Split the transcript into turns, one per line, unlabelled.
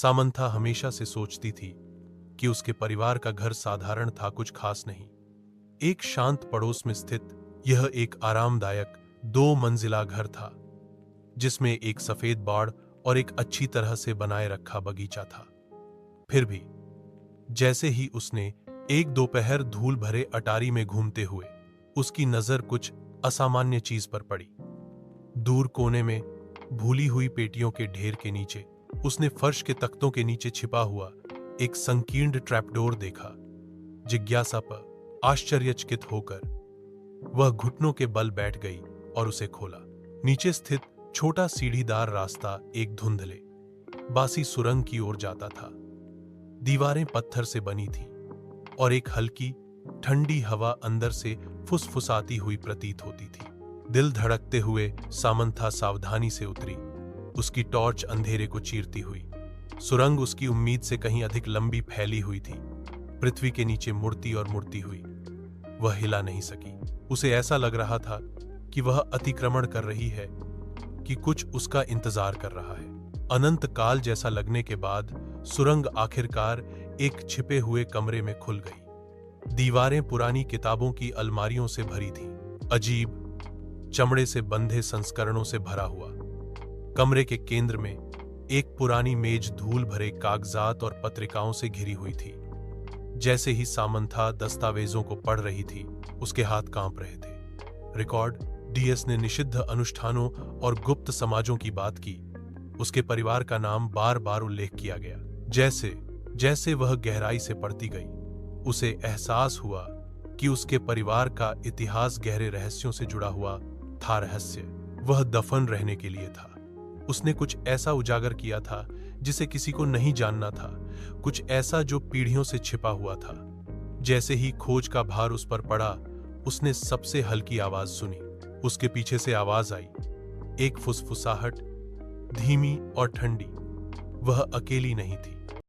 Samantha हमेशा से सोचती थी कि उसके परिवार का घर साधारण था, कुछ खास नहीं। एक शांत पड़ोस में स्थित यह एक आरामदायक 2 मंजिला घर था, जिसमें एक सफेद बाड़ और एक अच्छी तरह से बनाए रखा बगीचा था। फिर भी जैसे ही उसने एक दोपहर धूल भरे अटारी में घूमते हुए उसकी नजर कुछ असामान्य चीज पर पड़ी। दूर कोने में भूली हुई पेटियों के ढेर के नीचे उसने फर्श के तख्तों के नीचे छिपा हुआ एक संकीर्ण ट्रैपडोर देखा। जिज्ञासा पर आश्चर्यचकित होकर वह घुटनों के बल बैठ गई और उसे खोला। नीचे स्थित छोटा सीढ़ीदार रास्ता एक धुंधले बासी सुरंग की ओर जाता था। दीवारें पत्थर से बनी थीं और एक हल्की ठंडी हवा अंदर से फुसफुसाती हुई प्रतीत होती थी। दिल धड़कते हुए सामंथा सावधानी से उतरी, उसकी टॉर्च अंधेरे को चीरती हुई। सुरंग उसकी उम्मीद से कहीं अधिक लंबी फैली हुई थी, पृथ्वी के नीचे मुड़ती और मुड़ती हुई। वह हिला नहीं सकी। उसे ऐसा लग रहा था कि वह अतिक्रमण कर रही है, कि कुछ उसका इंतजार कर रहा है। अनंत काल जैसा लगने के बाद सुरंग आखिरकार एक छिपे हुए कमरे में खुल गई। दीवारें पुरानी किताबों की अलमारियों से भरी थीं, अजीब चमड़े से बंधे संस्करणों से भरा हुआ। कमरे के केंद्र में एक पुरानी मेज धूल भरे कागजात और पत्रिकाओं से घिरी हुई थी। जैसे ही सामंथा दस्तावेजों को पढ़ रही थी, उसके हाथ कांप रहे थे। रिकॉर्ड डीएस ने निषिद्ध अनुष्ठानों और गुप्त समाजों की बात की। उसके परिवार का नाम बार बार उल्लेख किया गया। जैसे जैसे वह गहराई से पढ़ती गई, उसे एहसास हुआ कि उसके परिवार का इतिहास गहरे रहस्यों से जुड़ा हुआ था। रहस्य वह दफन रहने के लिए था। उसने कुछ ऐसा उजागर किया था जिसे किसी को नहीं जानना था, कुछ ऐसा जो पीढ़ियों से छिपा हुआ था। जैसे ही खोज का भार उस पर पड़ा, उसने सबसे हल्की आवाज सुनी। उसके पीछे से आवाज आई, एक फुसफुसाहट, धीमी और ठंडी। वह अकेली नहीं थी।